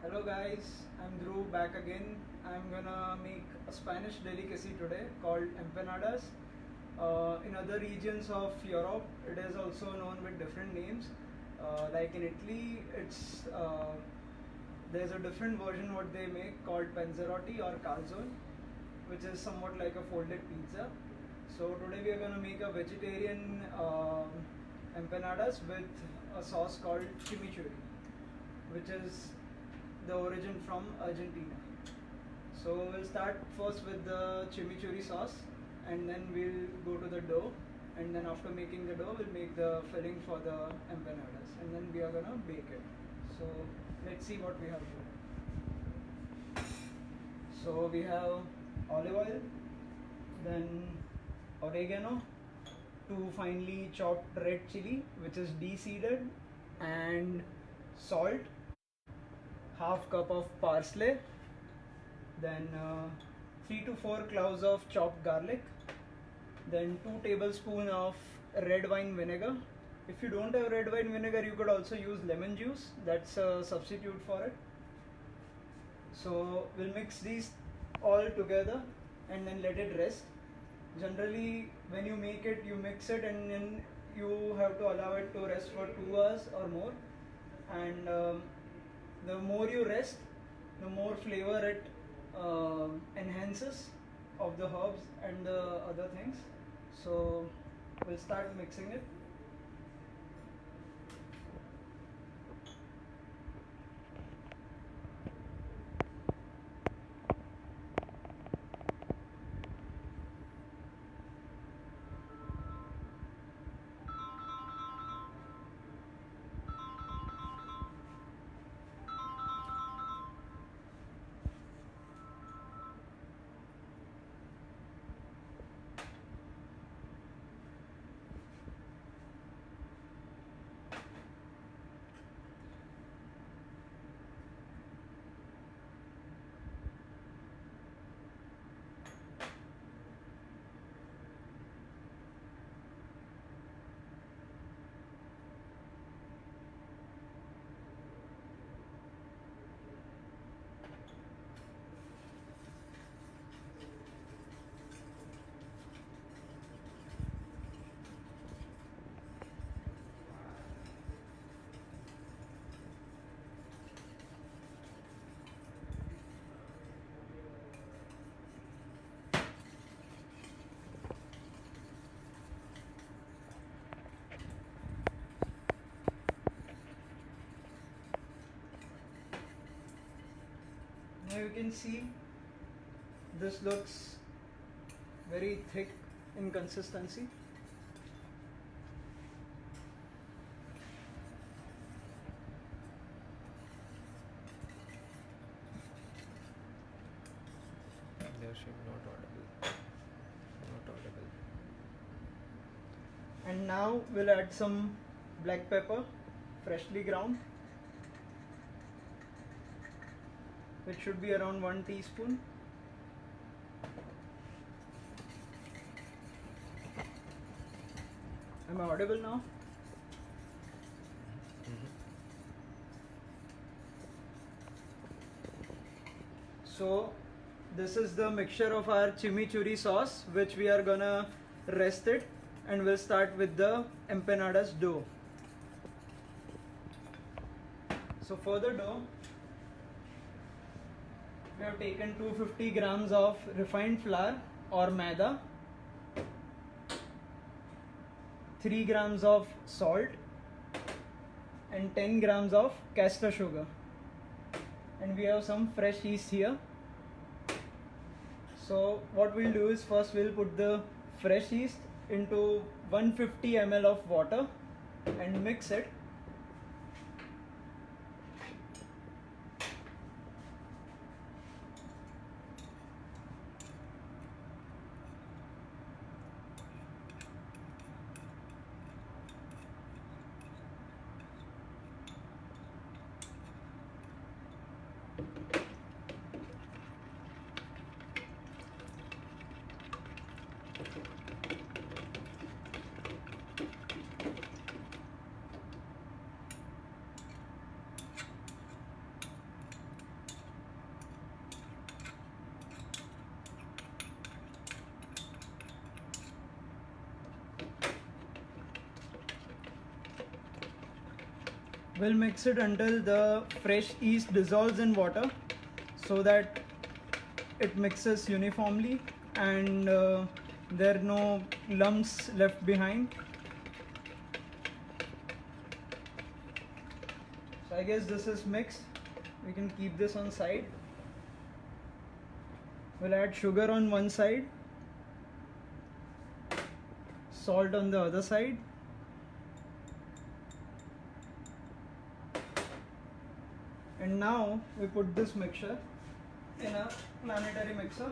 Hello guys, I'm Dhruv back again. I'm gonna make a Spanish delicacy today called empanadas. In other regions of Europe, it is also known with different names. Like in Italy, there's a different version what they make called panzerotti or calzone, which is somewhat like a folded pizza. So today we are gonna make a vegetarian empanadas with a sauce called chimichurri, which is the origin from Argentina. So we'll start first with the chimichurri sauce, and then we'll go to the dough, and then after making the dough we'll make the filling for the empanadas, and then we are gonna bake it. So let's see what we have here. So we have olive oil, then oregano, two finely chopped red chili which is de-seeded, and salt, half cup of parsley, then 3 to 4 cloves of chopped garlic, then 2 tablespoons of red wine vinegar. If you don't have red wine vinegar, you could also use lemon juice, that's a substitute for it. So we'll mix these all together and then let it rest. Generally when you make it, you mix it and then you have to allow it to rest for 2 hours or more, and the more you rest, the more flavor it enhances of the herbs and the other things. So we'll start mixing it. Now you can see this looks very thick in consistency. Leadership not audible. Not audible. And now we'll add some black pepper, freshly ground, which should be around 1 teaspoon. Am I audible now? So this is the mixture of our chimichurri sauce, which we are gonna rest it, and we'll start with the empanadas dough. So for the dough, we have taken 250 grams of refined flour or maida, 3 grams of salt, and 10 grams of castor sugar. And we have some fresh yeast here. So what we'll do is first we'll put the fresh yeast into 150 ml of water and mix it. We'll mix it until the fresh yeast dissolves in water so that it mixes uniformly and there are no lumps left behind. So I guess this is mixed. We can keep this on side. We'll add sugar on one side, salt on the other side. And now we put this mixture in a planetary mixer.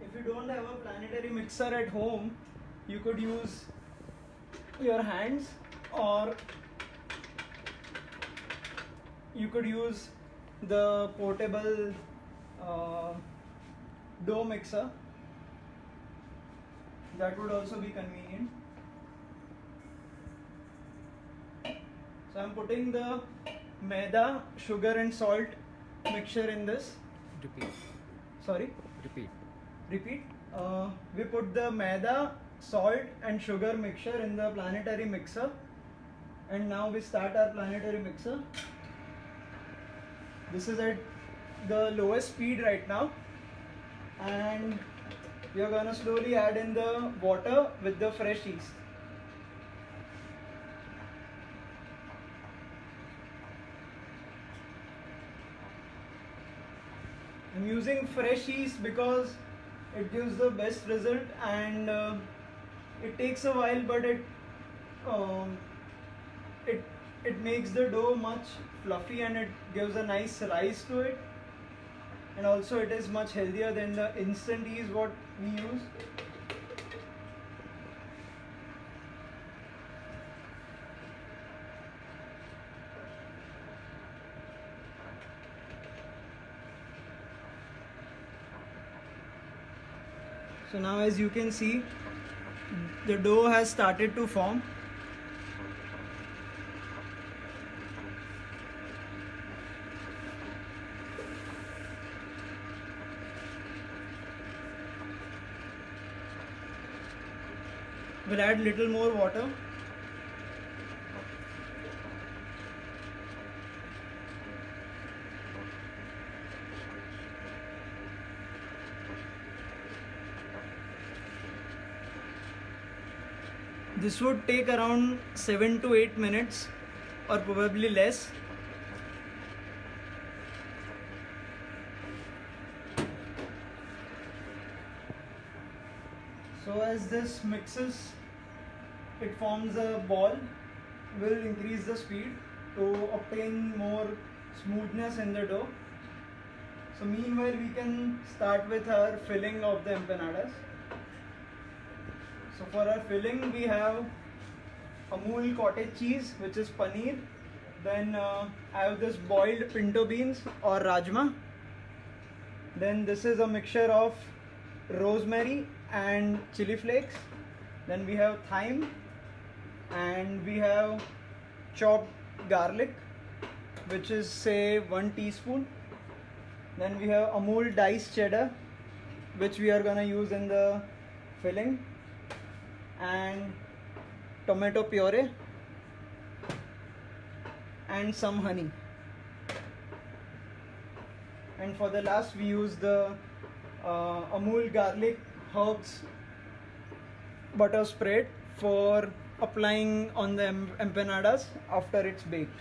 If you don't have a planetary mixer at home, you could use your hands, or you could use the portable dough mixer. That would also be convenient. So I'm putting the maida, sugar and salt mixture in this. Repeat. Sorry? Repeat. We put the maida, salt and sugar mixture in the planetary mixer, and now we start our planetary mixer. This is at the lowest speed right now, and we are gonna slowly add in the water with the fresh yeast. I'm using fresh yeast because it gives the best result, and it takes a while, but it makes the dough much fluffy and it gives a nice rise to it, and also it is much healthier than the instant yeast what we use. So now, as you can see, the dough has started to form. We'll add little more water. This would take around 7 to 8 minutes or probably less. So as this mixes, it forms a ball. We'll increase the speed to obtain more smoothness in the dough. So meanwhile, we can start with our filling of the empanadas. So for our filling, we have Amul cottage cheese, which is paneer. Then I have this boiled pinto beans or rajma. Then this is a mixture of rosemary and chili flakes. Then we have thyme, and we have chopped garlic, which is say 1 teaspoon. Then we have Amul diced cheddar, which we are gonna use in the filling, and tomato puree and some honey. And for the last, we use the Amul garlic herbs butter spread for applying on the empanadas after it's baked.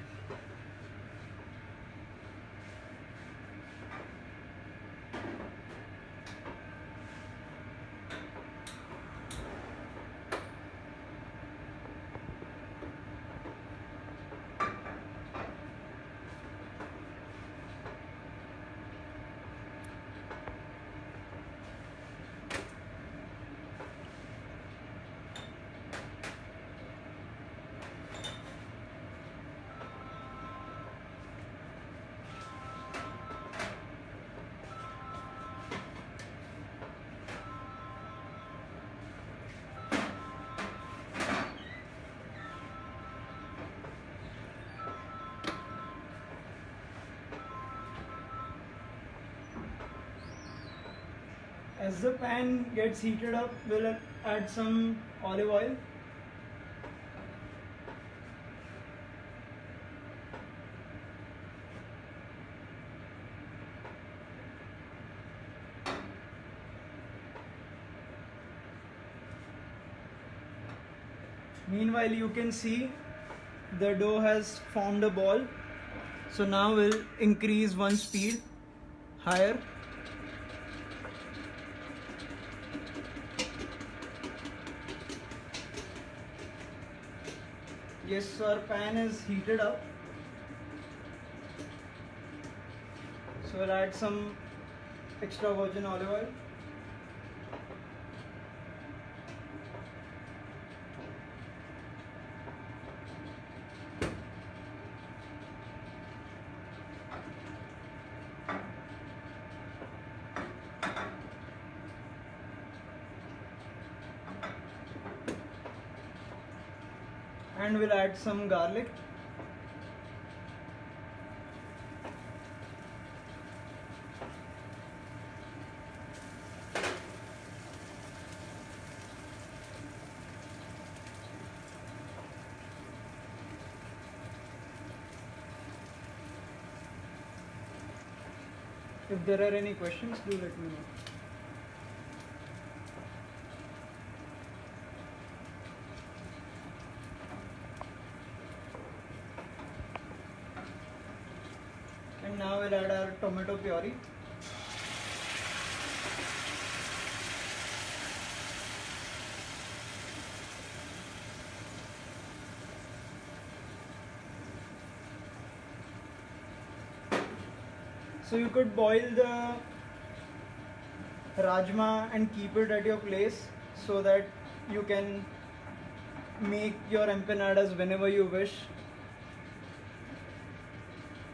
As the pan gets heated up, we'll add some olive oil. Meanwhile, you can see the dough has formed a ball. So now we'll increase one speed higher. Yes, so our pan is heated up. So we'll add some extra virgin olive oil. And we'll add some garlic. If there are any questions, do let me know. And now we'll add our tomato puree. So you could boil the rajma and keep it at your place so that you can make your empanadas whenever you wish.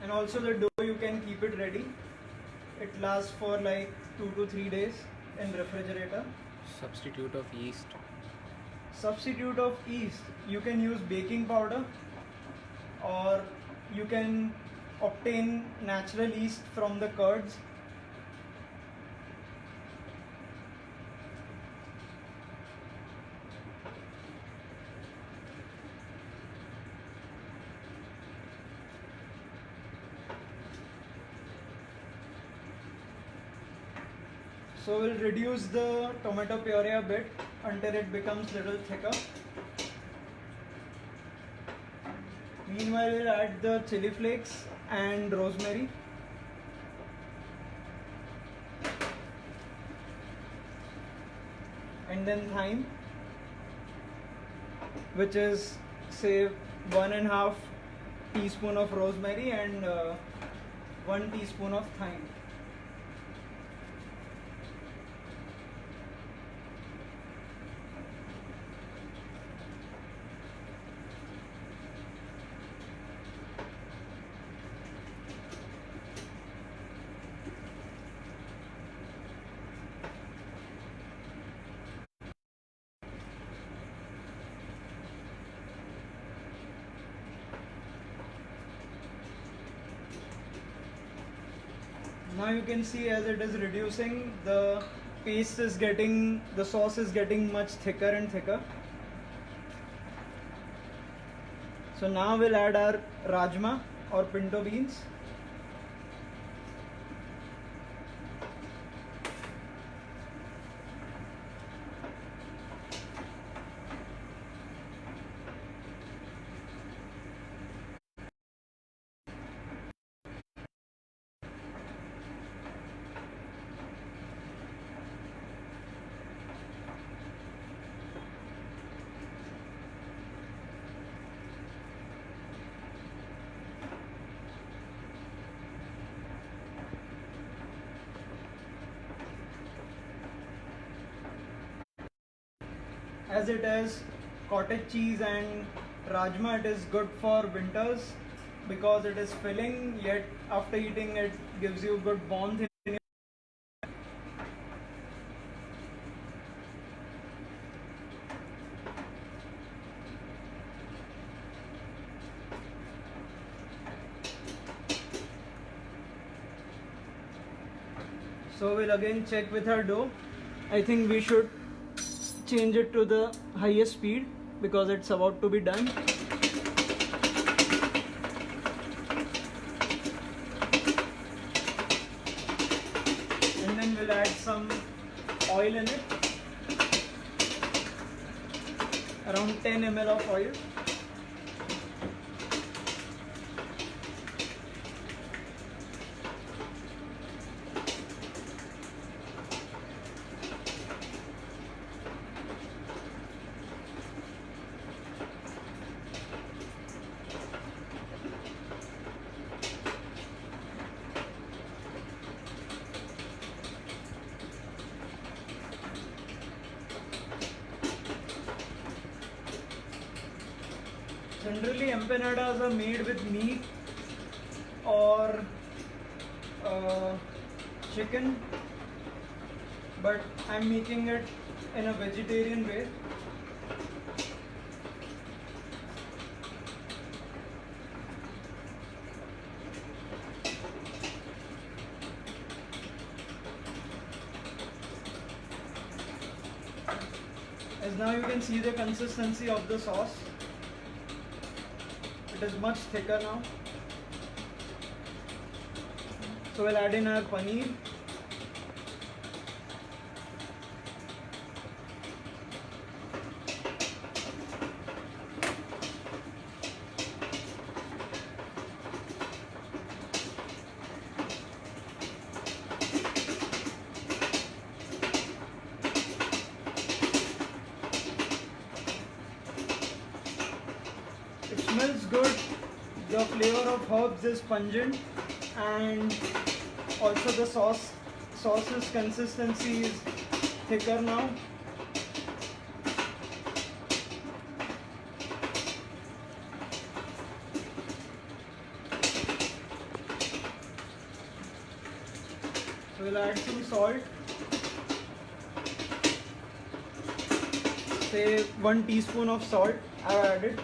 And also the dough, you can keep it ready. It lasts for like 2 to 3 days in refrigerator. Substitute of yeast. Substitute of yeast, you can use baking powder, or you can obtain natural yeast from the curds. So we'll reduce the tomato puree a bit until it becomes little thicker. Meanwhile, we'll add the chili flakes and rosemary. And then thyme, which is say 1.5 teaspoon of rosemary and 1 teaspoon of thyme. Now you can see as it is reducing, the sauce is getting much thicker and thicker. So now we'll add our rajma or pinto beans. As it is cottage cheese and rajma, it is good for winters because it is filling, yet after eating it gives you good warmth in your. So we'll again check with our dough. I think we should change it to the highest speed because it's about to be done. And then we'll add some oil in it, around 10 ml of oil. Generally, empanadas are made with meat or chicken, but I'm making it in a vegetarian way. As now you can see the consistency of the sauce. It is much thicker now. So we'll add in our paneer. It smells good. The flavor of herbs is pungent, and also the sauce's consistency is thicker now. So we'll add some salt. Say 1 teaspoon of salt I've added.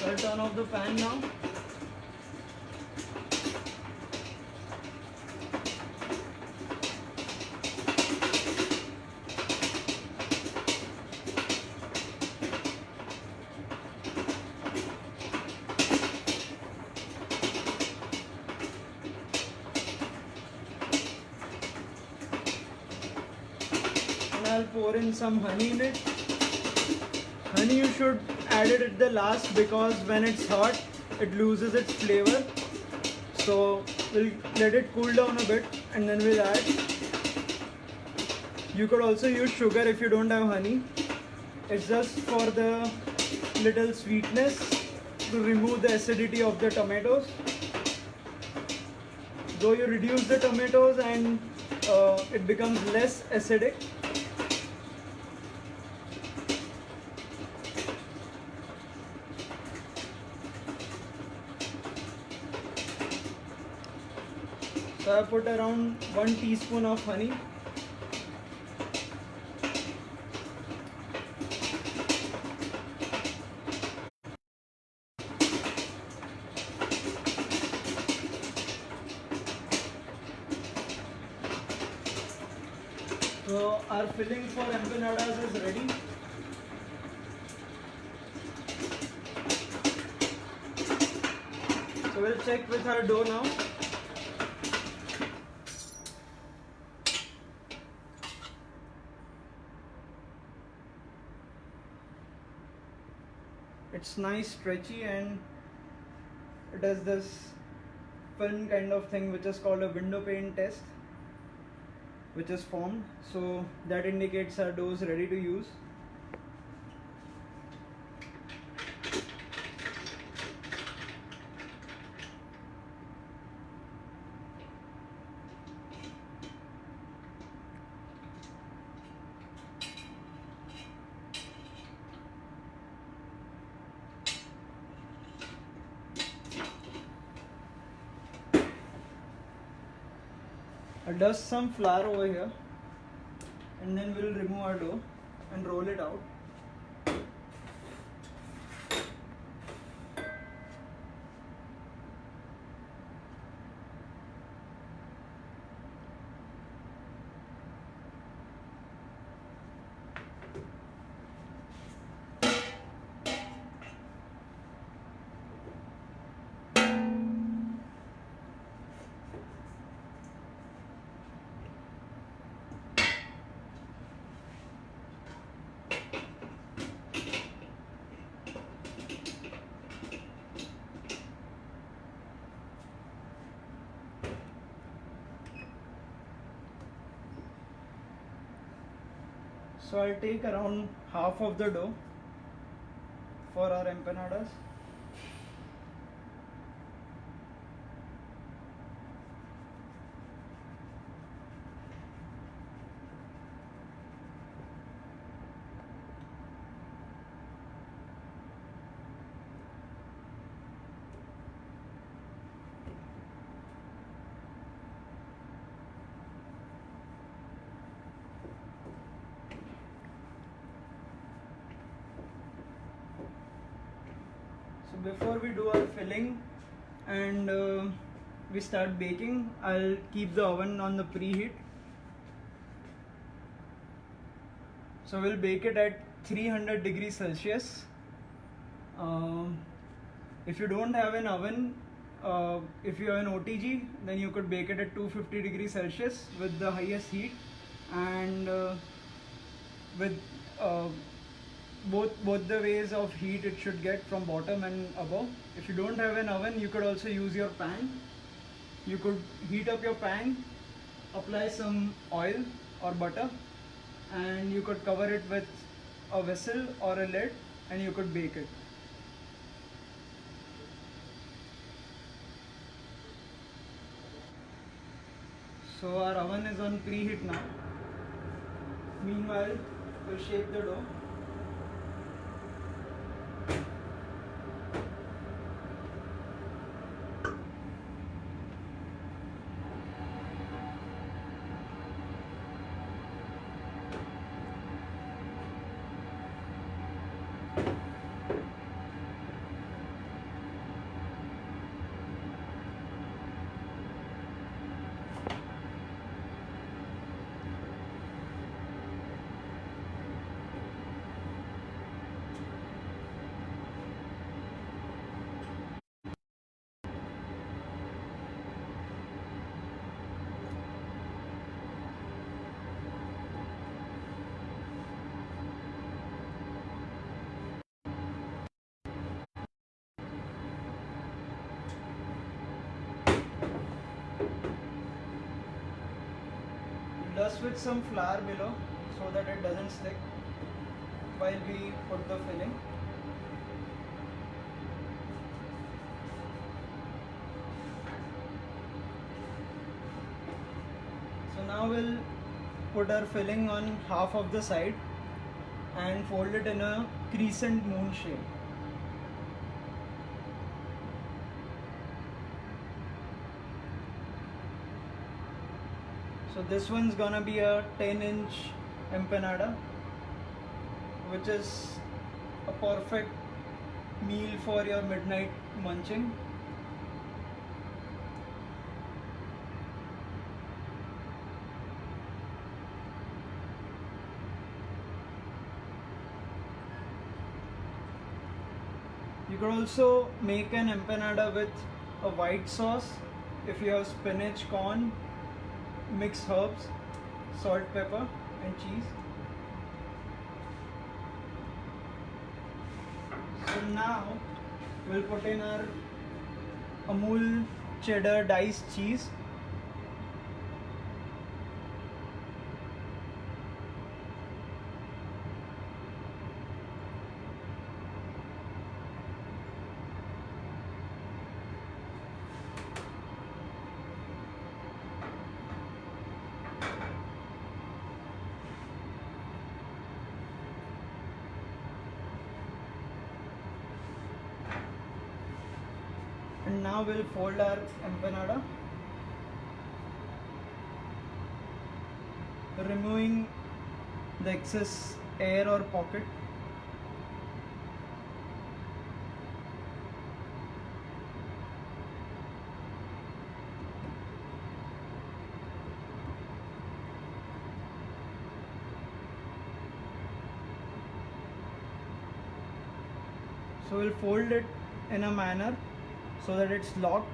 I'll turn off the pan now. And I'll pour in some honey in it. Honey you should add it at the last because when it's hot it loses its flavor. So we'll let it cool down a bit and then we'll add. You could also use sugar if you don't have honey. It's just for the little sweetness to remove the acidity of the tomatoes. Though you reduce the tomatoes and it becomes less acidic. So I put around 1 teaspoon of honey. So our filling for empanadas is ready. So we'll check with our dough now. It's nice, stretchy, and it has this film kind of thing which is called a window pane test, which is formed. So that indicates our dough is ready to use. I'll dust some flour over here, and then we'll remove our dough and roll it out. So I'll take around half of the dough for our empanadas. So before we do our filling and we start baking, I'll keep the oven on the preheat. So we'll bake it at 300 degrees Celsius. If you don't have an oven, if you have an OTG, then you could bake it at 250 degrees Celsius with the highest heat, and with both the ways of heat it should get from bottom and above. If you don't have an oven, you could also use your pan. You could heat up your pan, apply some oil or butter, and you could cover it with a vessel or a lid, and you could bake it. So our oven is on preheat now. Meanwhile, we'll shape the dough. Dust with some flour below so that it doesn't stick while we put the filling. So now we'll put our filling on half of the side and fold it in a crescent moon shape. So this one's gonna be a 10-inch empanada, which is a perfect meal for your midnight munching. You could also make an empanada with a white sauce if you have spinach, corn, mixed herbs, salt, pepper and cheese. So now we'll put in our Amul cheddar diced cheese. And now we'll fold our empanada. removing the excess air or pocket. So we'll fold it in a manner so that it's locked.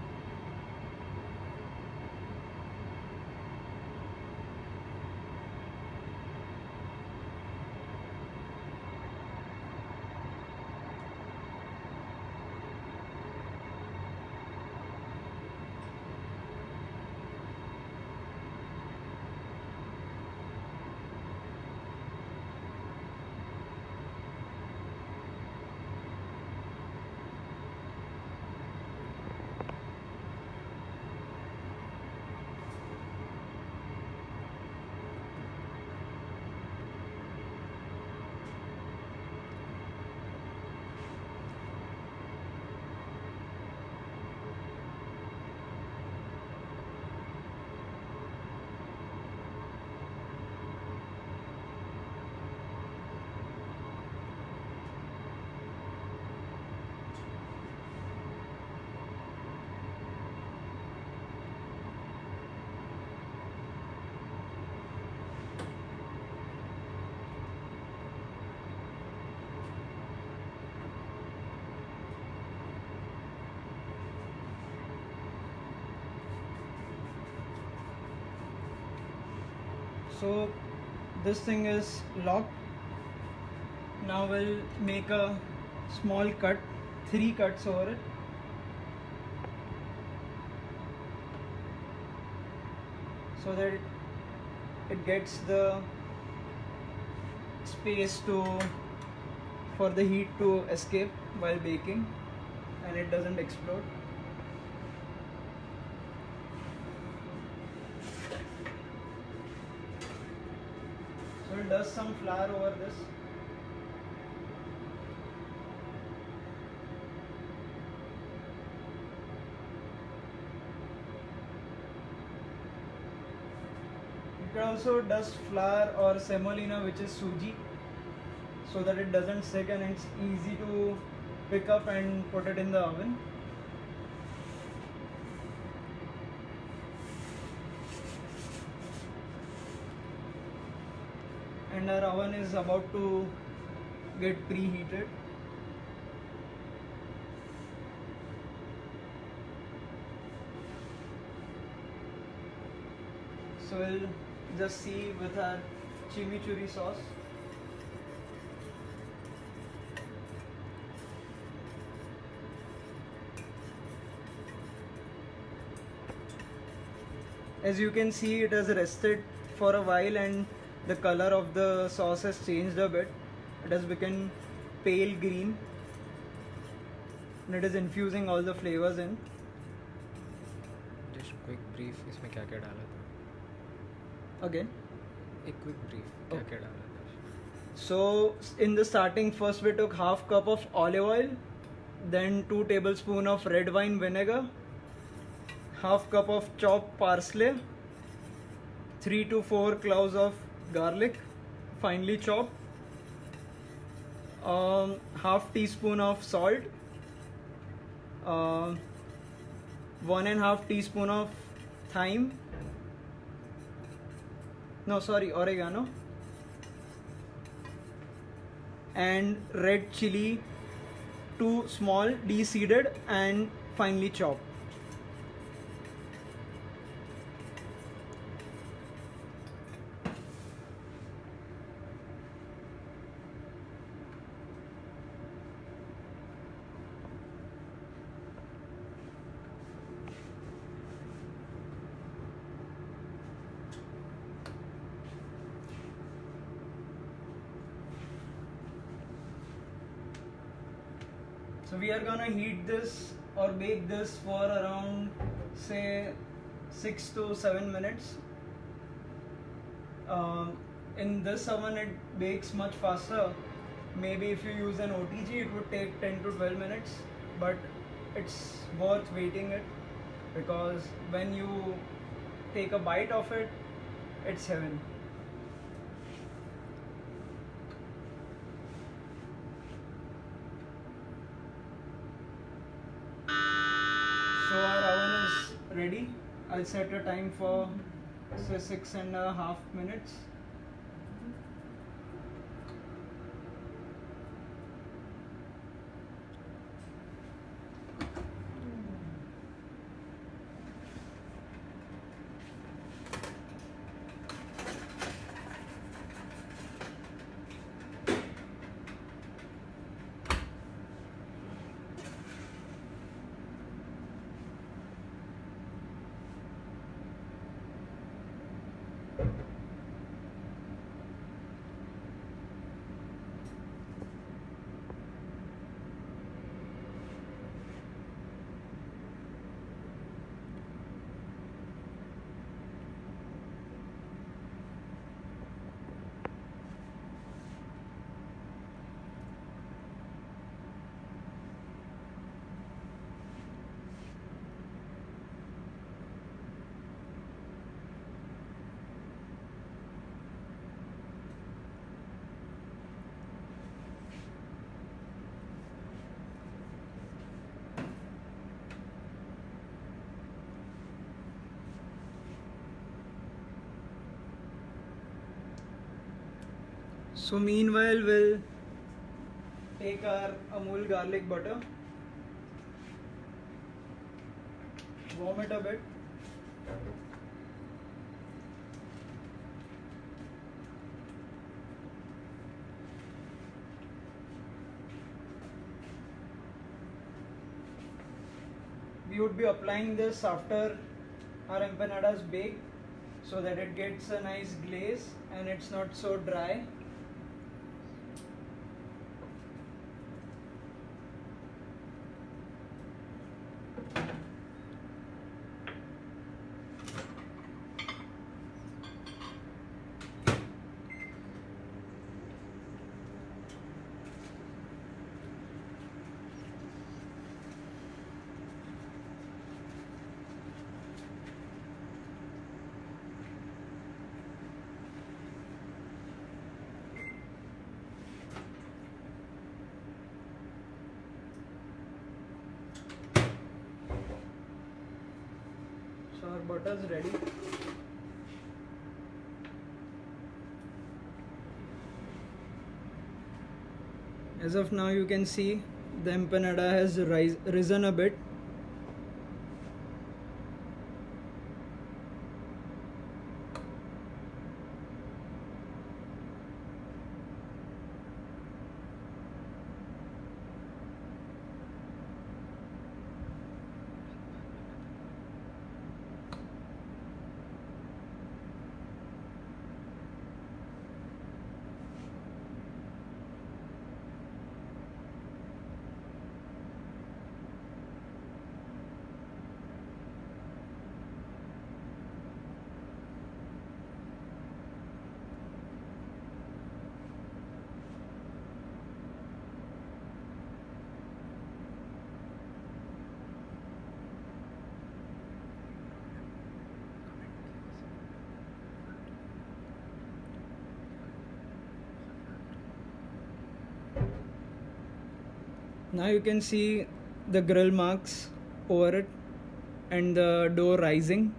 So this thing is locked. Now we'll make a small cut, 3 cuts over it. So that it gets the space for the heat to escape while baking and it doesn't explode. So it does some flour over this. You can also dust flour or semolina, which is suji, so that it doesn't stick and it's easy to pick up and put it in the oven. And our oven is about to get preheated. So we'll just see with our chimichurri sauce. As you can see, it has rested for a while and the color of the sauce has changed a bit. It has become pale green and it is infusing all the flavors in. Just quick brief, इसमें क्या क्या डाला था? Again. A quick brief, क्या क्या डाला था? So in the starting, first we took half cup of olive oil, then 2 tablespoons of red wine vinegar, half cup of chopped parsley, 3 to 4 cloves of garlic, finely chopped, half teaspoon of salt, 1.5 teaspoon of thyme, oregano, and red chili, 2 small, de-seeded and finely chopped. So we are gonna heat this or bake this for around say 6 to 7 minutes. In this oven it bakes much faster. Maybe if you use an OTG it would take 10 to 12 minutes, but it's worth waiting it because when you take a bite of it, it's heaven. So our oven is ready. I'll set a time for say 6.5 minutes. So meanwhile we'll take our Amul garlic butter, warm it a bit. We would be applying this after our empanadas bake so that it gets a nice glaze and it's not so dry. So our butter is ready. As of now you can see the empanada has risen a bit. Now you can see the grill marks over it and the dough rising.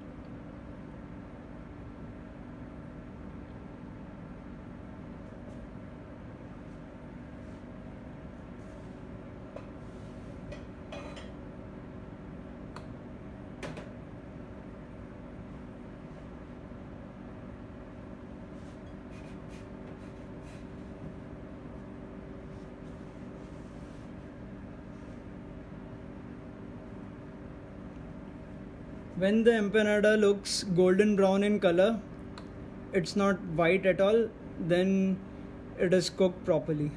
When the empanada looks golden brown in color, it's not white at all, then it is cooked properly.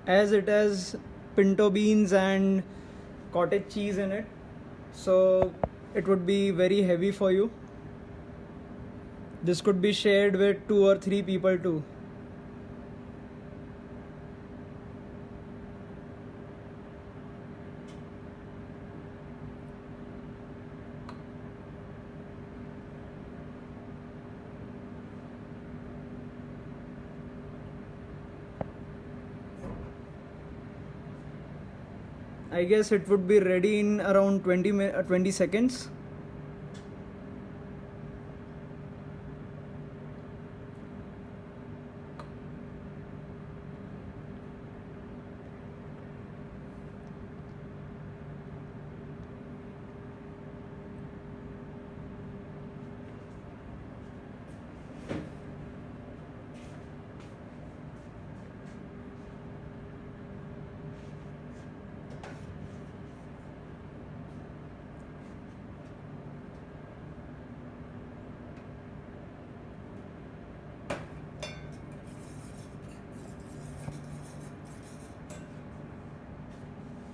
As it has pinto beans and cottage cheese in it, so it would be very heavy for you. This could be shared with 2 or 3 people too. I guess it would be ready in around 20 seconds.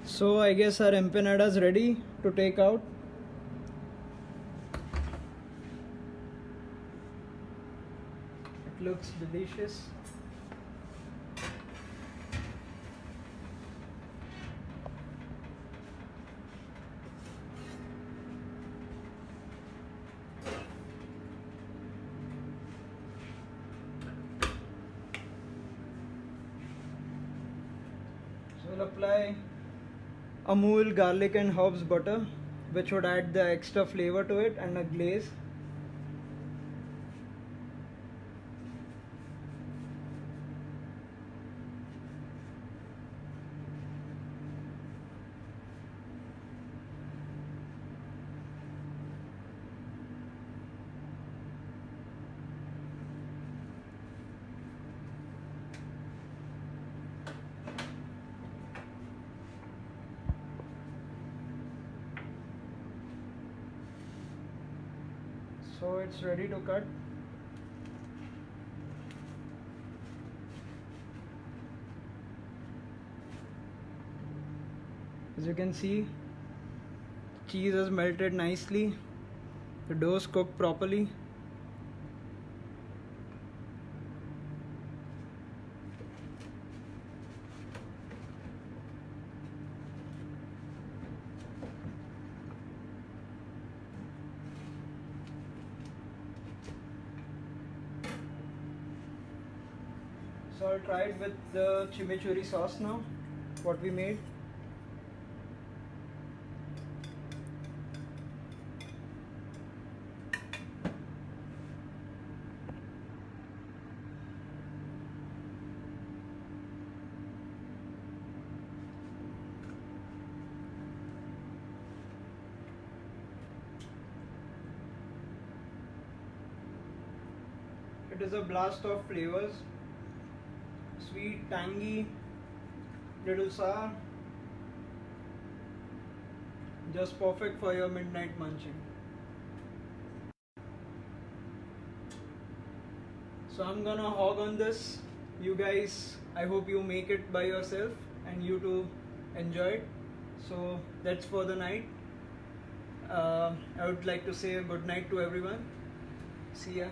So I guess our empanada is ready to take out. It looks delicious. So we'll apply Amul garlic and herbs butter, which would add the extra flavor to it, and a glaze. So it's ready to cut. As you can see, cheese has melted nicely. The dough is cooked properly. So I'll try it with the chimichurri sauce now, what we made. It is a blast of flavors. Sweet, tangy, little sour. Just perfect for your midnight munching. So I'm gonna hog on this. You guys, I hope you make it by yourself and you too enjoy it. So that's for the night. I would like to say good night to everyone. See ya.